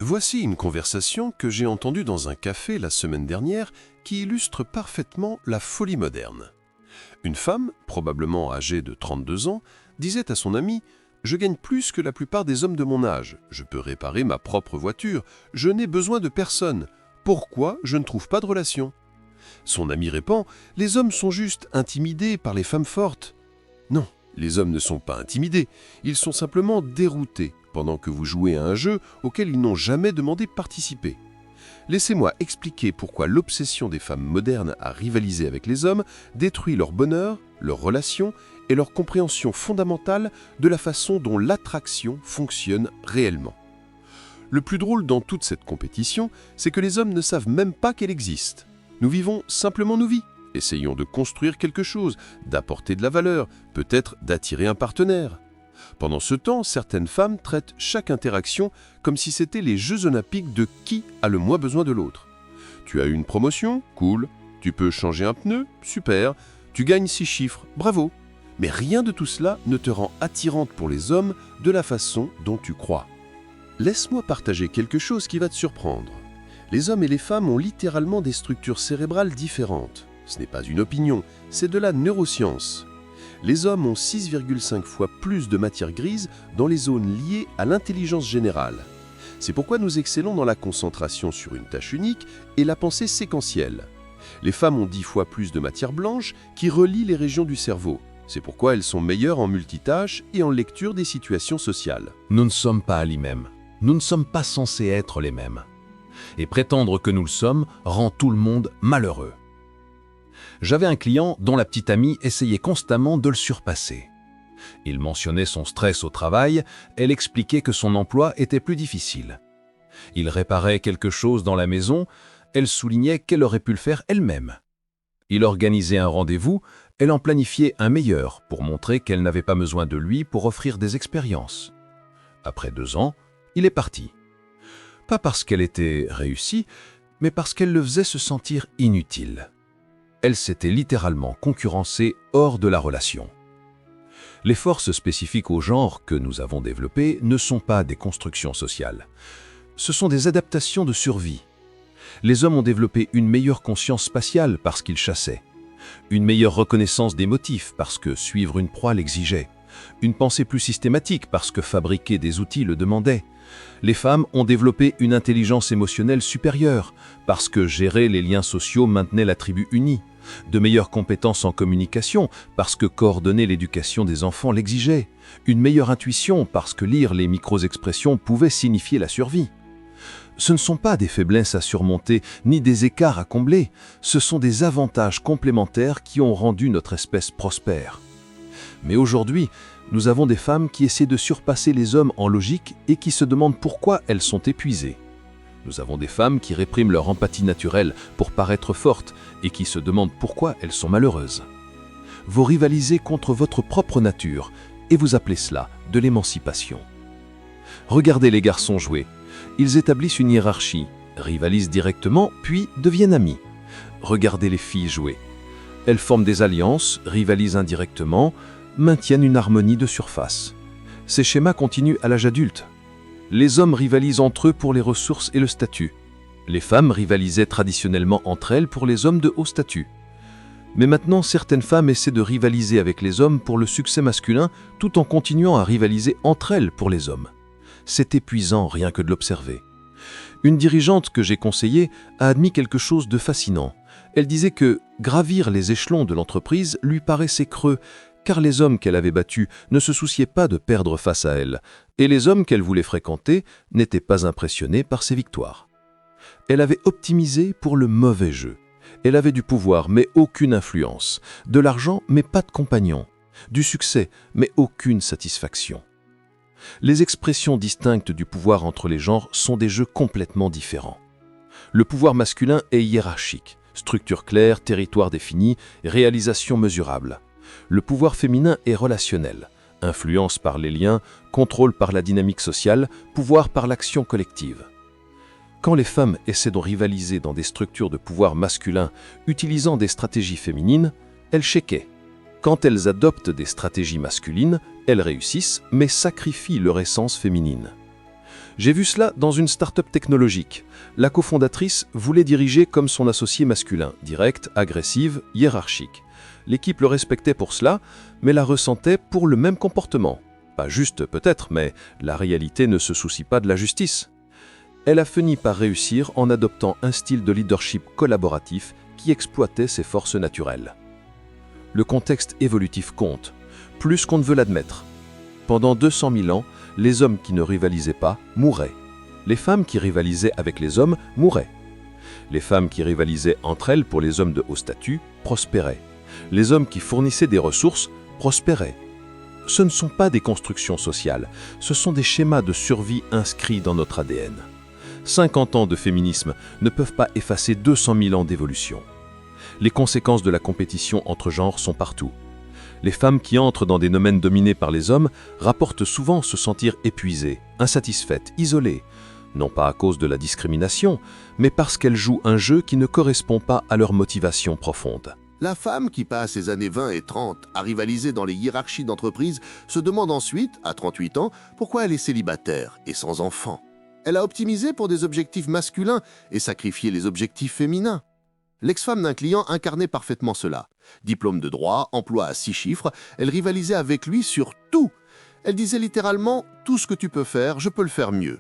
Voici une conversation que j'ai entendue dans un café la semaine dernière qui illustre parfaitement la folie moderne. Une femme, probablement âgée de 32 ans, disait à son ami « Je gagne plus que la plupart des hommes de mon âge. Je peux réparer ma propre voiture. Je n'ai besoin de personne. Pourquoi je ne trouve pas de relation ?» Son ami répond « Les hommes sont juste intimidés par les femmes fortes. » Non, les hommes ne sont pas intimidés. Ils sont simplement déroutés pendant que vous jouez à un jeu auquel ils n'ont jamais demandé de participer. Laissez-moi expliquer pourquoi l'obsession des femmes modernes à rivaliser avec les hommes détruit leur bonheur, leurs relations et leur compréhension fondamentale de la façon dont l'attraction fonctionne réellement. Le plus drôle dans toute cette compétition, c'est que les hommes ne savent même pas qu'elle existe. Nous vivons simplement nos vies. Essayons de construire quelque chose, d'apporter de la valeur, peut-être d'attirer un partenaire. Pendant ce temps, certaines femmes traitent chaque interaction comme si c'était les Jeux Olympiques de qui a le moins besoin de l'autre. Tu as eu une promotion? Cool. Tu peux changer un pneu? Super. Tu gagnes 6 chiffres? Bravo. Mais rien de tout cela ne te rend attirante pour les hommes de la façon dont tu crois. Laisse-moi partager quelque chose qui va te surprendre. Les hommes et les femmes ont littéralement des structures cérébrales différentes. Ce n'est pas une opinion, c'est de la neuroscience. Les hommes ont 6,5 fois plus de matière grise dans les zones liées à l'intelligence générale. C'est pourquoi nous excellons dans la concentration sur une tâche unique et la pensée séquentielle. Les femmes ont 10 fois plus de matière blanche qui relie les régions du cerveau. C'est pourquoi elles sont meilleures en multitâches et en lecture des situations sociales. Nous ne sommes pas les mêmes. Nous ne sommes pas censés être les mêmes. Et prétendre que nous le sommes rend tout le monde malheureux. J'avais un client dont la petite amie essayait constamment de le surpasser. Il mentionnait son stress au travail, elle expliquait que son emploi était plus difficile. Il réparait quelque chose dans la maison, elle soulignait qu'elle aurait pu le faire elle-même. Il organisait un rendez-vous, elle en planifiait un meilleur pour montrer qu'elle n'avait pas besoin de lui pour offrir des expériences. Après 2 ans, il est parti. Pas parce qu'elle était réussie, mais parce qu'elle le faisait se sentir inutile. Elle s'était littéralement concurrencée hors de la relation. Les forces spécifiques au genre que nous avons développées ne sont pas des constructions sociales. Ce sont des adaptations de survie. Les hommes ont développé une meilleure conscience spatiale parce qu'ils chassaient, une meilleure reconnaissance des motifs parce que suivre une proie l'exigeait, une pensée plus systématique parce que fabriquer des outils le demandait. Les femmes ont développé une intelligence émotionnelle supérieure parce que gérer les liens sociaux maintenait la tribu unie, de meilleures compétences en communication parce que coordonner l'éducation des enfants l'exigeait, une meilleure intuition parce que lire les micro-expressions pouvait signifier la survie. Ce ne sont pas des faiblesses à surmonter ni des écarts à combler, ce sont des avantages complémentaires qui ont rendu notre espèce prospère. Mais aujourd'hui, nous avons des femmes qui essaient de surpasser les hommes en logique et qui se demandent pourquoi elles sont épuisées. Nous avons des femmes qui répriment leur empathie naturelle pour paraître fortes et qui se demandent pourquoi elles sont malheureuses. Vous rivalisez contre votre propre nature et vous appelez cela de l'émancipation. Regardez les garçons jouer. Ils établissent une hiérarchie, rivalisent directement puis deviennent amis. Regardez les filles jouer. Elles forment des alliances, rivalisent indirectement, maintiennent une harmonie de surface. Ces schémas continuent à l'âge adulte. Les hommes rivalisent entre eux pour les ressources et le statut. Les femmes rivalisaient traditionnellement entre elles pour les hommes de haut statut. Mais maintenant, certaines femmes essaient de rivaliser avec les hommes pour le succès masculin tout en continuant à rivaliser entre elles pour les hommes. C'est épuisant rien que de l'observer. Une dirigeante que j'ai conseillée a admis quelque chose de fascinant. Elle disait que gravir les échelons de l'entreprise lui paraissait creux, car les hommes qu'elle avait battus ne se souciaient pas de perdre face à elle, et les hommes qu'elle voulait fréquenter n'étaient pas impressionnés par ses victoires. Elle avait optimisé pour le mauvais jeu. Elle avait du pouvoir, mais aucune influence, de l'argent, mais pas de compagnon, du succès, mais aucune satisfaction. Les expressions distinctes du pouvoir entre les genres sont des jeux complètement différents. Le pouvoir masculin est hiérarchique, structure claire, territoire défini, réalisation mesurable. Le pouvoir féminin est relationnel, influence par les liens, contrôle par la dynamique sociale, pouvoir par l'action collective. Quand les femmes essaient de rivaliser dans des structures de pouvoir masculin utilisant des stratégies féminines, elles chéquaient. Quand elles adoptent des stratégies masculines, elles réussissent mais sacrifient leur essence féminine. J'ai vu cela dans une start-up technologique. La cofondatrice voulait diriger comme son associé masculin, direct, agressive, hiérarchique. L'équipe le respectait pour cela, mais la ressentait pour le même comportement. Pas juste peut-être, mais la réalité ne se soucie pas de la justice. Elle a fini par réussir en adoptant un style de leadership collaboratif qui exploitait ses forces naturelles. Le contexte évolutif compte, plus qu'on ne veut l'admettre. Pendant 200 000 ans, les hommes qui ne rivalisaient pas mouraient. Les femmes qui rivalisaient avec les hommes mouraient. Les femmes qui rivalisaient entre elles pour les hommes de haut statut prospéraient. Les hommes qui fournissaient des ressources prospéraient. Ce ne sont pas des constructions sociales, ce sont des schémas de survie inscrits dans notre ADN. 50 ans de féminisme ne peuvent pas effacer 200 000 ans d'évolution. Les conséquences de la compétition entre genres sont partout. Les femmes qui entrent dans des domaines dominés par les hommes rapportent souvent se sentir épuisées, insatisfaites, isolées, non pas à cause de la discrimination, mais parce qu'elles jouent un jeu qui ne correspond pas à leur motivation profonde. La femme qui passe ses années 20 et 30 à rivaliser dans les hiérarchies d'entreprise se demande ensuite, à 38 ans, pourquoi elle est célibataire et sans enfant. Elle a optimisé pour des objectifs masculins et sacrifié les objectifs féminins. L'ex-femme d'un client incarnait parfaitement cela. Diplôme de droit, emploi à 6 chiffres, elle rivalisait avec lui sur tout. Elle disait littéralement « Tout ce que tu peux faire, je peux le faire mieux ».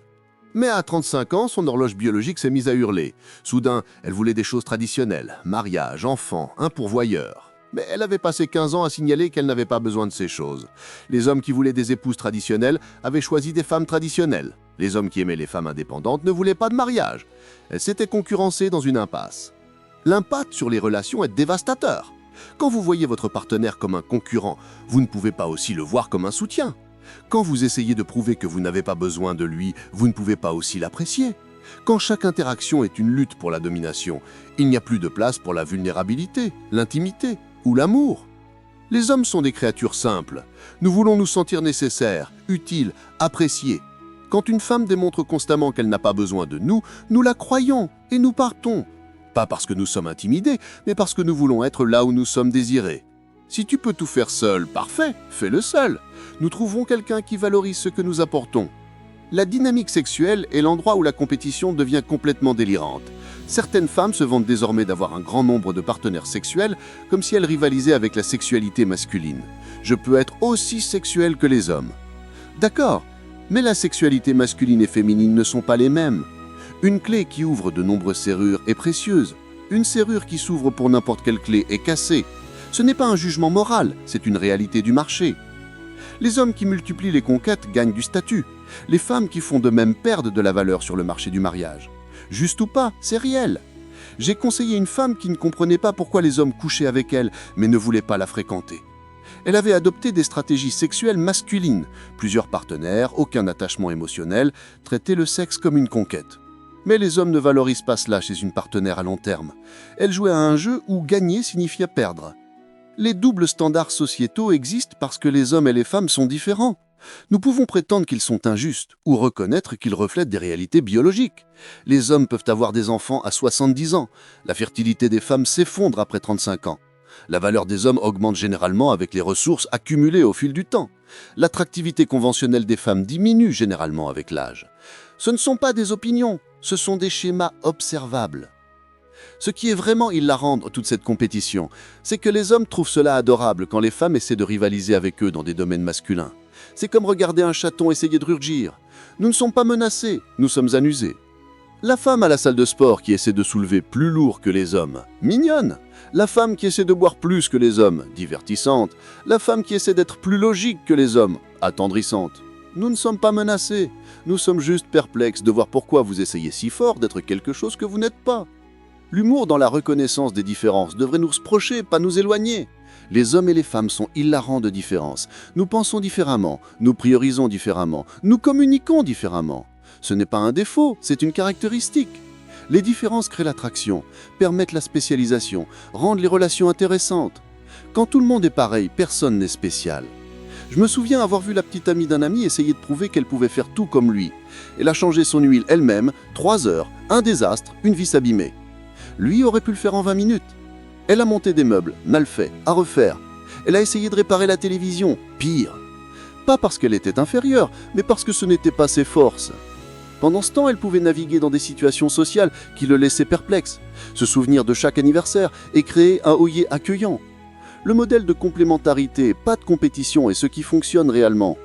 Mais à 35 ans, son horloge biologique s'est mise à hurler. Soudain, elle voulait des choses traditionnelles, mariage, enfant, un pourvoyeur. Mais elle avait passé 15 ans à signaler qu'elle n'avait pas besoin de ces choses. Les hommes qui voulaient des épouses traditionnelles avaient choisi des femmes traditionnelles. Les hommes qui aimaient les femmes indépendantes ne voulaient pas de mariage. Elle s'était concurrencée dans une impasse. L'impact sur les relations est dévastateur. Quand vous voyez votre partenaire comme un concurrent, vous ne pouvez pas aussi le voir comme un soutien. Quand vous essayez de prouver que vous n'avez pas besoin de lui, vous ne pouvez pas aussi l'apprécier. Quand chaque interaction est une lutte pour la domination, il n'y a plus de place pour la vulnérabilité, l'intimité ou l'amour. Les hommes sont des créatures simples. Nous voulons nous sentir nécessaires, utiles, appréciés. Quand une femme démontre constamment qu'elle n'a pas besoin de nous, nous la croyons et nous partons. Pas parce que nous sommes intimidés, mais parce que nous voulons être là où nous sommes désirés. Si tu peux tout faire seul, parfait, fais-le seul. Nous trouverons quelqu'un qui valorise ce que nous apportons. La dynamique sexuelle est l'endroit où la compétition devient complètement délirante. Certaines femmes se vantent désormais d'avoir un grand nombre de partenaires sexuels, comme si elles rivalisaient avec la sexualité masculine. Je peux être aussi sexuel que les hommes. D'accord, mais la sexualité masculine et féminine ne sont pas les mêmes. Une clé qui ouvre de nombreuses serrures est précieuse. Une serrure qui s'ouvre pour n'importe quelle clé est cassée. Ce n'est pas un jugement moral, c'est une réalité du marché. Les hommes qui multiplient les conquêtes gagnent du statut. Les femmes qui font de même perdent de la valeur sur le marché du mariage. Juste ou pas, c'est réel. J'ai conseillé une femme qui ne comprenait pas pourquoi les hommes couchaient avec elle, mais ne voulait pas la fréquenter. Elle avait adopté des stratégies sexuelles masculines. Plusieurs partenaires, aucun attachement émotionnel, traitaient le sexe comme une conquête. Mais les hommes ne valorisent pas cela chez une partenaire à long terme. Elle jouait à un jeu où gagner signifiait perdre. Les doubles standards sociétaux existent parce que les hommes et les femmes sont différents. Nous pouvons prétendre qu'ils sont injustes ou reconnaître qu'ils reflètent des réalités biologiques. Les hommes peuvent avoir des enfants à 70 ans. La fertilité des femmes s'effondre après 35 ans. La valeur des hommes augmente généralement avec les ressources accumulées au fil du temps. L'attractivité conventionnelle des femmes diminue généralement avec l'âge. Ce ne sont pas des opinions, ce sont des schémas observables. Ce qui est vraiment hilarant dans toute cette compétition, c'est que les hommes trouvent cela adorable quand les femmes essaient de rivaliser avec eux dans des domaines masculins. C'est comme regarder un chaton essayer de rugir. Nous ne sommes pas menacés, nous sommes amusés. La femme à la salle de sport qui essaie de soulever plus lourd que les hommes, mignonne. La femme qui essaie de boire plus que les hommes, divertissante. La femme qui essaie d'être plus logique que les hommes, attendrissante. Nous ne sommes pas menacés, nous sommes juste perplexes de voir pourquoi vous essayez si fort d'être quelque chose que vous n'êtes pas. L'humour dans la reconnaissance des différences devrait nous reprocher, pas nous éloigner. Les hommes et les femmes sont hilarants de différence. Nous pensons différemment, nous priorisons différemment, nous communiquons différemment. Ce n'est pas un défaut, c'est une caractéristique. Les différences créent l'attraction, permettent la spécialisation, rendent les relations intéressantes. Quand tout le monde est pareil, personne n'est spécial. Je me souviens avoir vu la petite amie d'un ami essayer de prouver qu'elle pouvait faire tout comme lui. Elle a changé son huile elle-même, 3 heures, un désastre, une vis abîmée. Lui aurait pu le faire en 20 minutes. Elle a monté des meubles, mal faits, à refaire. Elle a essayé de réparer la télévision, pire. Pas parce qu'elle était inférieure, mais parce que ce n'était pas ses forces. Pendant ce temps, elle pouvait naviguer dans des situations sociales qui le laissaient perplexe, se souvenir de chaque anniversaire et créer un œillet accueillant. Le modèle de complémentarité, pas de compétition, est ce qui fonctionne réellement.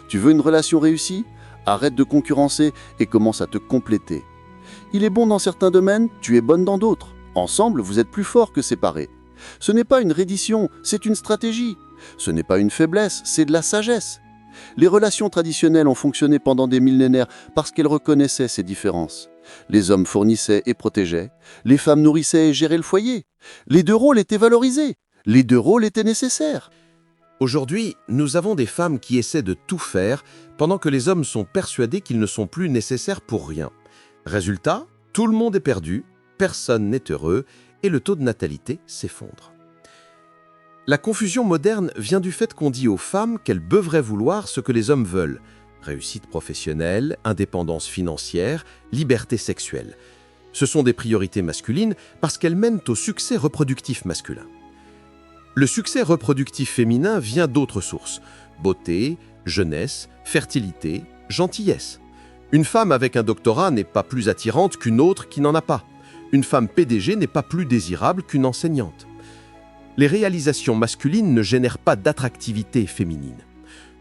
Tu veux une relation réussie? Arrête de concurrencer et commence à te compléter. Il est bon dans certains domaines, tu es bonne dans d'autres. Ensemble, vous êtes plus forts que séparés. Ce n'est pas une reddition, c'est une stratégie. Ce n'est pas une faiblesse, c'est de la sagesse. Les relations traditionnelles ont fonctionné pendant des millénaires parce qu'elles reconnaissaient ces différences. Les hommes fournissaient et protégeaient, les femmes nourrissaient et géraient le foyer. Les deux rôles étaient valorisés, les deux rôles étaient nécessaires. Aujourd'hui, nous avons des femmes qui essaient de tout faire pendant que les hommes sont persuadés qu'ils ne sont plus nécessaires pour rien. Résultat, tout le monde est perdu, personne n'est heureux et le taux de natalité s'effondre. La confusion moderne vient du fait qu'on dit aux femmes qu'elles devraient vouloir ce que les hommes veulent. Réussite professionnelle, indépendance financière, liberté sexuelle. Ce sont des priorités masculines parce qu'elles mènent au succès reproductif masculin. Le succès reproductif féminin vient d'autres sources. Beauté, jeunesse, fertilité, gentillesse. Une femme avec un doctorat n'est pas plus attirante qu'une autre qui n'en a pas. Une femme PDG n'est pas plus désirable qu'une enseignante. Les réalisations masculines ne génèrent pas d'attractivité féminine.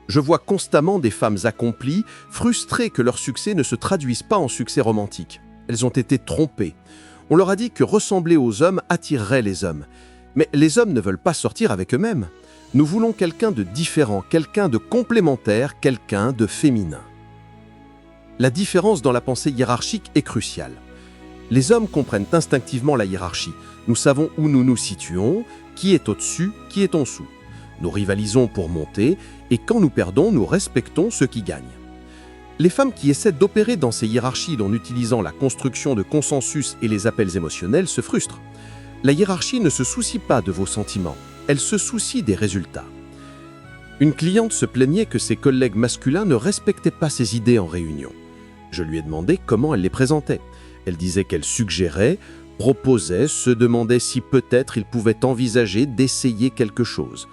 Je vois constamment des femmes accomplies, frustrées que leur succès ne se traduise pas en succès romantique. Elles ont été trompées. On leur a dit que ressembler aux hommes attirerait les hommes. Mais les hommes ne veulent pas sortir avec eux-mêmes. Nous voulons quelqu'un de différent, quelqu'un de complémentaire, quelqu'un de féminin. La différence dans la pensée hiérarchique est cruciale. Les hommes comprennent instinctivement la hiérarchie. Nous savons où nous nous situons, qui est au-dessus, qui est en dessous. Nous rivalisons pour monter, et quand nous perdons, nous respectons ceux qui gagnent. Les femmes qui essaient d'opérer dans ces hiérarchies en utilisant la construction de consensus et les appels émotionnels se frustrent. La hiérarchie ne se soucie pas de vos sentiments, elle se soucie des résultats. Une cliente se plaignait que ses collègues masculins ne respectaient pas ses idées en réunion. Je lui ai demandé comment elle les présentait. Elle disait qu'elle suggérait, proposait, se demandait si peut-être il pouvait envisager d'essayer quelque chose.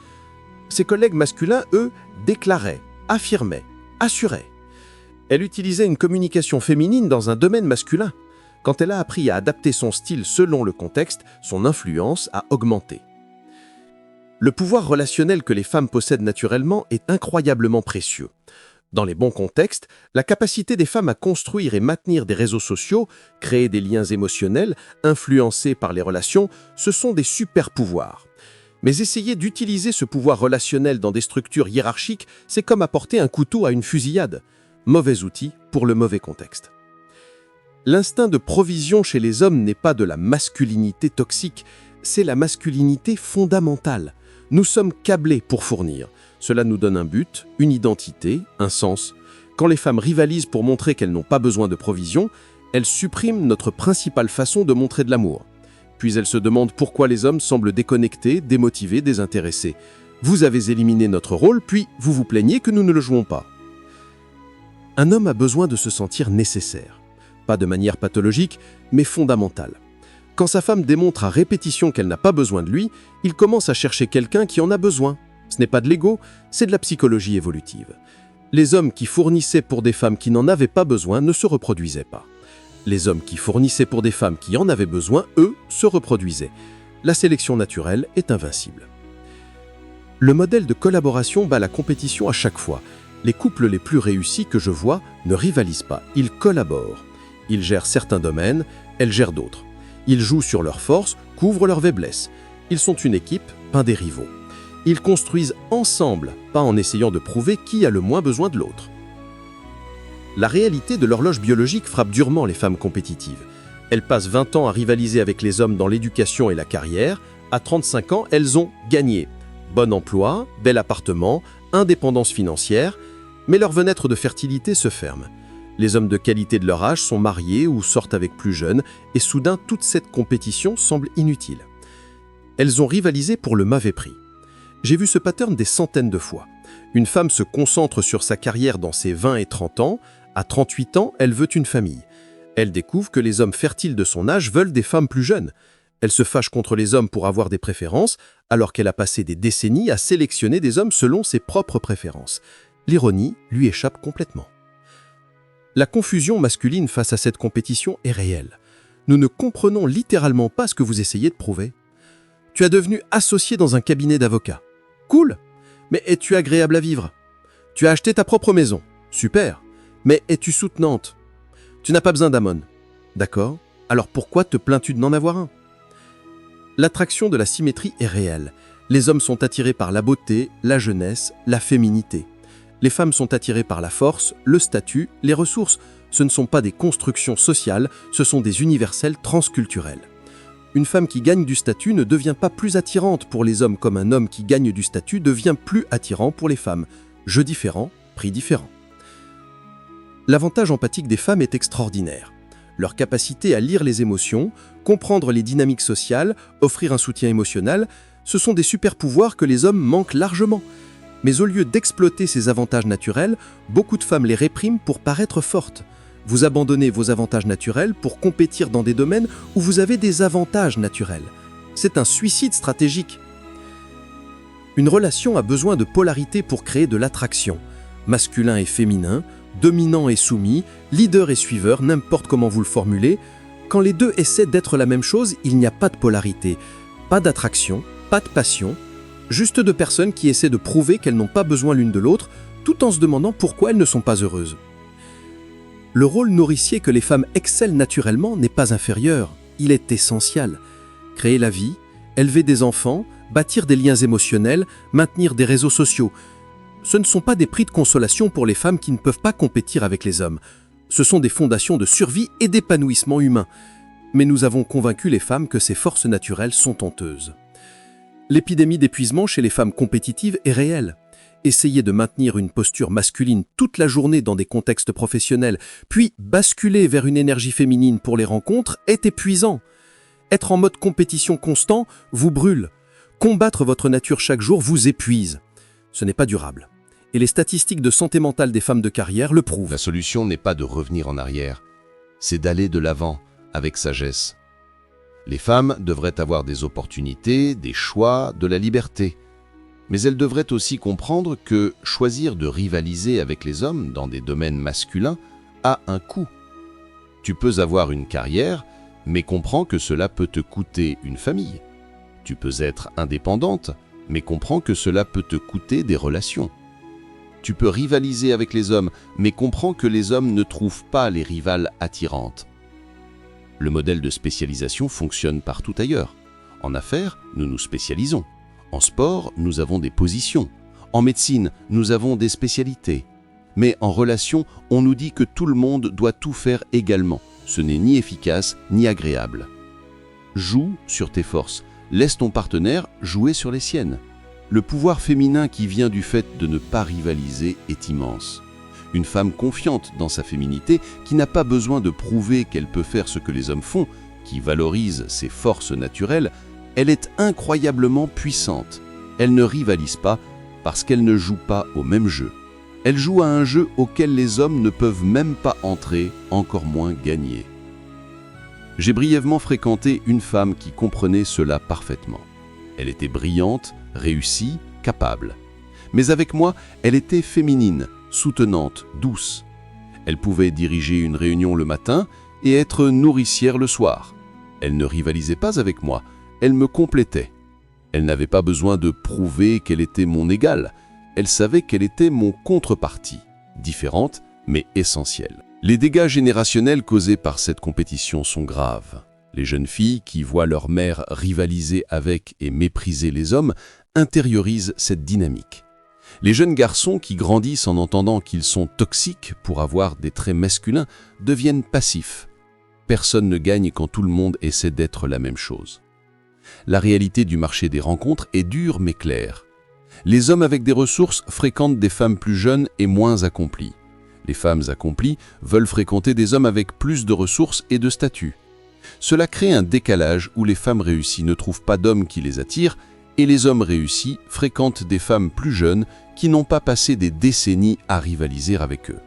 Ses collègues masculins, eux, déclaraient, affirmaient, assuraient. Elle utilisait une communication féminine dans un domaine masculin. Quand elle a appris à adapter son style selon le contexte, son influence a augmenté. Le pouvoir relationnel que les femmes possèdent naturellement est incroyablement précieux. Dans les bons contextes, la capacité des femmes à construire et maintenir des réseaux sociaux, créer des liens émotionnels, influencés par les relations, ce sont des super-pouvoirs. Mais essayer d'utiliser ce pouvoir relationnel dans des structures hiérarchiques, c'est comme apporter un couteau à une fusillade. Mauvais outil pour le mauvais contexte. L'instinct de provision chez les hommes n'est pas de la masculinité toxique, c'est la masculinité fondamentale. Nous sommes câblés pour fournir. Cela nous donne un but, une identité, un sens. Quand les femmes rivalisent pour montrer qu'elles n'ont pas besoin de provision, elles suppriment notre principale façon de montrer de l'amour. Puis elles se demandent pourquoi les hommes semblent déconnectés, démotivés, désintéressés. Vous avez éliminé notre rôle, puis vous vous plaignez que nous ne le jouons pas. Un homme a besoin de se sentir nécessaire. Pas de manière pathologique, mais fondamentale. Quand sa femme démontre à répétition qu'elle n'a pas besoin de lui, il commence à chercher quelqu'un qui en a besoin. Ce n'est pas de l'ego, c'est de la psychologie évolutive. Les hommes qui fournissaient pour des femmes qui n'en avaient pas besoin ne se reproduisaient pas. Les hommes qui fournissaient pour des femmes qui en avaient besoin, eux, se reproduisaient. La sélection naturelle est invincible. Le modèle de collaboration bat la compétition à chaque fois. Les couples les plus réussis que je vois ne rivalisent pas, ils collaborent. Ils gèrent certains domaines, elles gèrent d'autres. Ils jouent sur leurs forces, couvrent leurs faiblesses. Ils sont une équipe, pas des rivaux. Ils construisent ensemble, pas en essayant de prouver qui a le moins besoin de l'autre. La réalité de l'horloge biologique frappe durement les femmes compétitives. Elles passent 20 ans à rivaliser avec les hommes dans l'éducation et la carrière. À 35 ans, elles ont gagné. Bon emploi, bel appartement, indépendance financière, mais leur fenêtre de fertilité se ferme. Les hommes de qualité de leur âge sont mariés ou sortent avec plus jeunes, et soudain toute cette compétition semble inutile. Elles ont rivalisé pour le mauvais prix. J'ai vu ce pattern des centaines de fois. Une femme se concentre sur sa carrière dans ses 20 et 30 ans. À 38 ans, elle veut une famille. Elle découvre que les hommes fertiles de son âge veulent des femmes plus jeunes. Elle se fâche contre les hommes pour avoir des préférences, alors qu'elle a passé des décennies à sélectionner des hommes selon ses propres préférences. L'ironie lui échappe complètement. La confusion masculine face à cette compétition est réelle. Nous ne comprenons littéralement pas ce que vous essayez de prouver. Tu es devenu associé dans un cabinet d'avocats. Cool! Mais es-tu agréable à vivre? Tu as acheté ta propre maison. Super! Mais es-tu soutenante? Tu n'as pas besoin d'Amon. D'accord? Alors pourquoi te plains-tu de n'en avoir un? L'attraction de la symétrie est réelle. Les hommes sont attirés par la beauté, la jeunesse, la féminité. Les femmes sont attirées par la force, le statut, les ressources. Ce ne sont pas des constructions sociales, ce sont des universels transculturels. Une femme qui gagne du statut ne devient pas plus attirante pour les hommes comme un homme qui gagne du statut devient plus attirant pour les femmes. Jeu différent, prix différent. L'avantage empathique des femmes est extraordinaire. Leur capacité à lire les émotions, comprendre les dynamiques sociales, offrir un soutien émotionnel, ce sont des super-pouvoirs que les hommes manquent largement. Mais au lieu d'exploiter ces avantages naturels, beaucoup de femmes les répriment pour paraître fortes. Vous abandonnez vos avantages naturels pour compétir dans des domaines où vous avez des avantages naturels. C'est un suicide stratégique. Une relation a besoin de polarité pour créer de l'attraction. Masculin et féminin, dominant et soumis, leader et suiveur, n'importe comment vous le formulez. Quand les deux essaient d'être la même chose, il n'y a pas de polarité, pas d'attraction, pas de passion, juste deux personnes qui essaient de prouver qu'elles n'ont pas besoin l'une de l'autre, tout en se demandant pourquoi elles ne sont pas heureuses. Le rôle nourricier que les femmes excellent naturellement n'est pas inférieur, il est essentiel. Créer la vie, élever des enfants, bâtir des liens émotionnels, maintenir des réseaux sociaux. Ce ne sont pas des prix de consolation pour les femmes qui ne peuvent pas compétir avec les hommes. Ce sont des fondations de survie et d'épanouissement humain. Mais nous avons convaincu les femmes que ces forces naturelles sont honteuses. L'épidémie d'épuisement chez les femmes compétitives est réelle. Essayer de maintenir une posture masculine toute la journée dans des contextes professionnels, puis basculer vers une énergie féminine pour les rencontres est épuisant. Être en mode compétition constant vous brûle. Combattre votre nature chaque jour vous épuise. Ce n'est pas durable. Et les statistiques de santé mentale des femmes de carrière le prouvent. La solution n'est pas de revenir en arrière, c'est d'aller de l'avant avec sagesse. Les femmes devraient avoir des opportunités, des choix, de la liberté. Mais elles devraient aussi comprendre que choisir de rivaliser avec les hommes dans des domaines masculins a un coût. Tu peux avoir une carrière, mais comprends que cela peut te coûter une famille. Tu peux être indépendante, mais comprends que cela peut te coûter des relations. Tu peux rivaliser avec les hommes, mais comprends que les hommes ne trouvent pas les rivales attirantes. Le modèle de spécialisation fonctionne partout ailleurs. En affaires, nous nous spécialisons. En sport, nous avons des positions. En médecine, nous avons des spécialités. Mais en relation, on nous dit que tout le monde doit tout faire également. Ce n'est ni efficace, ni agréable. Joue sur tes forces. Laisse ton partenaire jouer sur les siennes. Le pouvoir féminin qui vient du fait de ne pas rivaliser est immense. Une femme confiante dans sa féminité, qui n'a pas besoin de prouver qu'elle peut faire ce que les hommes font, qui valorise ses forces naturelles, elle est incroyablement puissante. Elle ne rivalise pas parce qu'elle ne joue pas au même jeu. Elle joue à un jeu auquel les hommes ne peuvent même pas entrer, encore moins gagner. J'ai brièvement fréquenté une femme qui comprenait cela parfaitement. Elle était brillante, réussie, capable. Mais avec moi, elle était féminine, soutenante, douce. Elle pouvait diriger une réunion le matin et être nourricière le soir. Elle ne rivalisait pas avec moi, elle me complétait. Elle n'avait pas besoin de prouver qu'elle était mon égale. Elle savait qu'elle était mon contrepartie, différente mais essentielle. Les dégâts générationnels causés par cette compétition sont graves. Les jeunes filles qui voient leur mère rivaliser avec et mépriser les hommes intériorisent cette dynamique. Les jeunes garçons qui grandissent en entendant qu'ils sont toxiques pour avoir des traits masculins deviennent passifs. Personne ne gagne quand tout le monde essaie d'être la même chose. La réalité du marché des rencontres est dure mais claire. Les hommes avec des ressources fréquentent des femmes plus jeunes et moins accomplies. Les femmes accomplies veulent fréquenter des hommes avec plus de ressources et de statut. Cela crée un décalage où les femmes réussies ne trouvent pas d'hommes qui les attirent et les hommes réussis fréquentent des femmes plus jeunes qui n'ont pas passé des décennies à rivaliser avec eux.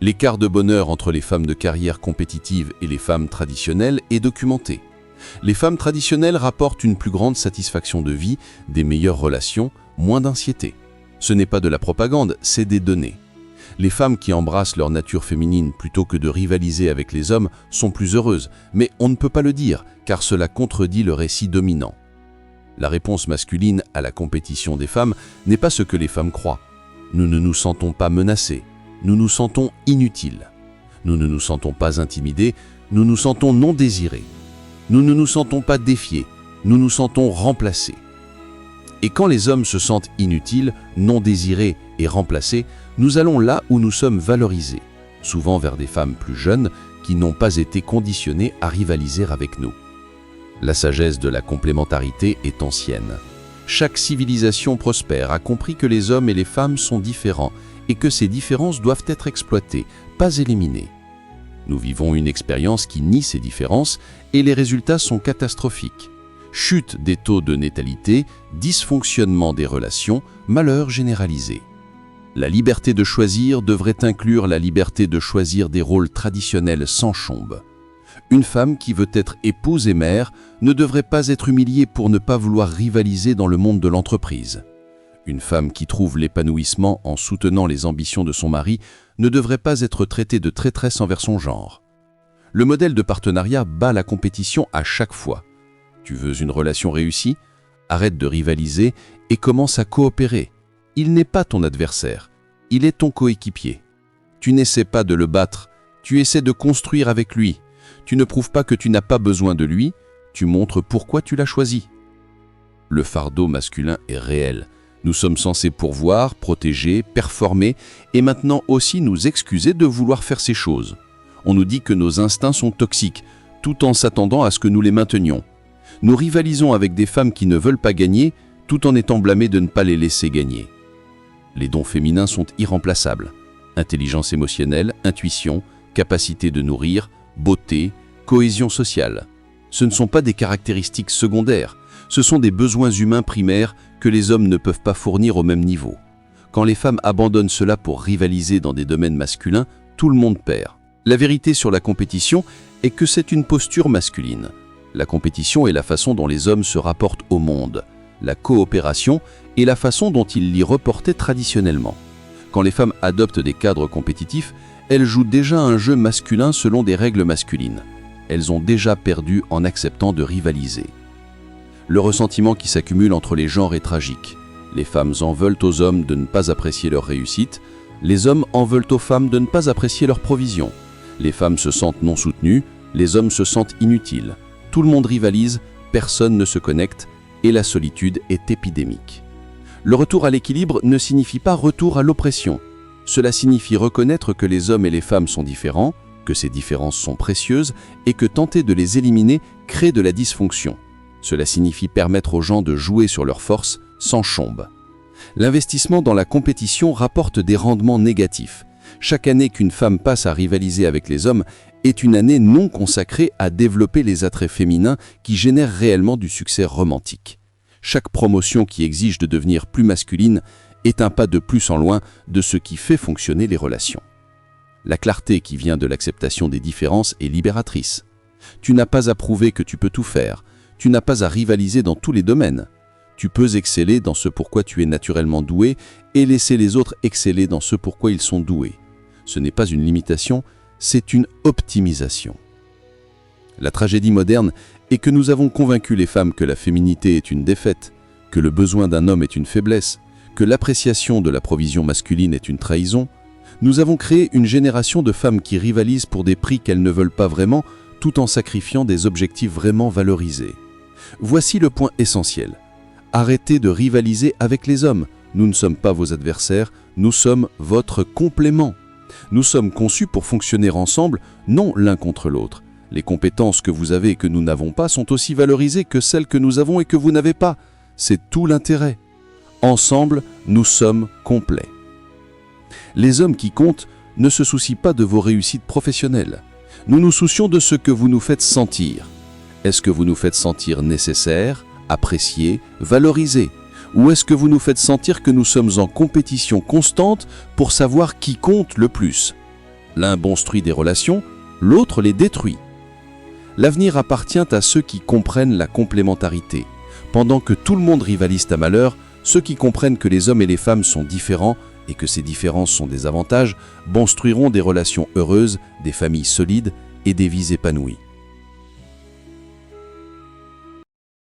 L'écart de bonheur entre les femmes de carrière compétitive et les femmes traditionnelles est documenté. Les femmes traditionnelles rapportent une plus grande satisfaction de vie, des meilleures relations, moins d'anxiété. Ce n'est pas de la propagande, c'est des données. Les femmes qui embrassent leur nature féminine plutôt que de rivaliser avec les hommes sont plus heureuses, mais on ne peut pas le dire, car cela contredit le récit dominant. La réponse masculine à la compétition des femmes n'est pas ce que les femmes croient. Nous ne nous sentons pas menacés, nous nous sentons inutiles. Nous ne nous sentons pas intimidés, nous nous sentons non désirés. Nous ne nous sentons pas défiés, nous nous sentons remplacés. Et quand les hommes se sentent inutiles, non désirés et remplacés, nous allons là où nous sommes valorisés, souvent vers des femmes plus jeunes qui n'ont pas été conditionnées à rivaliser avec nous. La sagesse de la complémentarité est ancienne. Chaque civilisation prospère a compris que les hommes et les femmes sont différents et que ces différences doivent être exploitées, pas éliminées. Nous vivons une expérience qui nie ces différences et les résultats sont catastrophiques. Chute des taux de natalité, dysfonctionnement des relations, malheur généralisé. La liberté de choisir devrait inclure la liberté de choisir des rôles traditionnels sans chombe. Une femme qui veut être épouse et mère ne devrait pas être humiliée pour ne pas vouloir rivaliser dans le monde de l'entreprise. Une femme qui trouve l'épanouissement en soutenant les ambitions de son mari ne devrait pas être traitée de traîtresse envers son genre. Le modèle de partenariat bat la compétition à chaque fois. Tu veux une relation réussie? Arrête de rivaliser et commence à coopérer. Il n'est pas ton adversaire, il est ton coéquipier. Tu n'essaies pas de le battre, tu essaies de construire avec lui. Tu ne prouves pas que tu n'as pas besoin de lui, tu montres pourquoi tu l'as choisi. Le fardeau masculin est réel. Nous sommes censés pourvoir, protéger, performer et maintenant aussi nous excuser de vouloir faire ces choses. On nous dit que nos instincts sont toxiques, tout en s'attendant à ce que nous les maintenions. Nous rivalisons avec des femmes qui ne veulent pas gagner, tout en étant blâmés de ne pas les laisser gagner. Les dons féminins sont irremplaçables. Intelligence émotionnelle, intuition, capacité de nourrir, beauté, cohésion sociale. Ce ne sont pas des caractéristiques secondaires, ce sont des besoins humains primaires que les hommes ne peuvent pas fournir au même niveau. Quand les femmes abandonnent cela pour rivaliser dans des domaines masculins, tout le monde perd. La vérité sur la compétition est que c'est une posture masculine. La compétition est la façon dont les hommes se rapportent au monde. La coopération est la façon dont ils l'y reportaient traditionnellement. Quand les femmes adoptent des cadres compétitifs, elles jouent déjà un jeu masculin selon des règles masculines. Elles ont déjà perdu en acceptant de rivaliser. Le ressentiment qui s'accumule entre les genres est tragique. Les femmes en veulent aux hommes de ne pas apprécier leur réussite, les hommes en veulent aux femmes de ne pas apprécier leur provision. Les femmes se sentent non soutenues, les hommes se sentent inutiles. Tout le monde rivalise, personne ne se connecte et la solitude est épidémique. Le retour à l'équilibre ne signifie pas retour à l'oppression. Cela signifie reconnaître que les hommes et les femmes sont différents, que ces différences sont précieuses et que tenter de les éliminer crée de la dysfonction. Cela signifie permettre aux gens de jouer sur leurs forces sans chombe. L'investissement dans la compétition rapporte des rendements négatifs. Chaque année qu'une femme passe à rivaliser avec les hommes est une année non consacrée à développer les attraits féminins qui génèrent réellement du succès romantique. Chaque promotion qui exige de devenir plus masculine est un pas de plus en loin de ce qui fait fonctionner les relations. La clarté qui vient de l'acceptation des différences est libératrice. Tu n'as pas à prouver que tu peux tout faire, tu n'as pas à rivaliser dans tous les domaines. Tu peux exceller dans ce pourquoi tu es naturellement doué et laisser les autres exceller dans ce pourquoi ils sont doués. Ce n'est pas une limitation, c'est une optimisation. La tragédie moderne est que nous avons convaincu les femmes que la féminité est une défaite, que le besoin d'un homme est une faiblesse, que l'appréciation de la provision masculine est une trahison. Nous avons créé une génération de femmes qui rivalisent pour des prix qu'elles ne veulent pas vraiment, tout en sacrifiant des objectifs vraiment valorisés. Voici le point essentiel. Arrêtez de rivaliser avec les hommes. Nous ne sommes pas vos adversaires, nous sommes votre complément. Nous sommes conçus pour fonctionner ensemble, non l'un contre l'autre. Les compétences que vous avez et que nous n'avons pas sont aussi valorisées que celles que nous avons et que vous n'avez pas. C'est tout l'intérêt. Ensemble, nous sommes complets. Les hommes qui comptent ne se soucient pas de vos réussites professionnelles. Nous nous soucions de ce que vous nous faites sentir. Est-ce que vous nous faites sentir nécessaires, appréciés, valorisés? Ou est-ce que vous nous faites sentir que nous sommes en compétition constante pour savoir qui compte le plus? L'un construit des relations, l'autre les détruit. L'avenir appartient à ceux qui comprennent la complémentarité. Pendant que tout le monde rivalise à malheur, ceux qui comprennent que les hommes et les femmes sont différents et que ces différences sont des avantages, construiront des relations heureuses, des familles solides et des vies épanouies.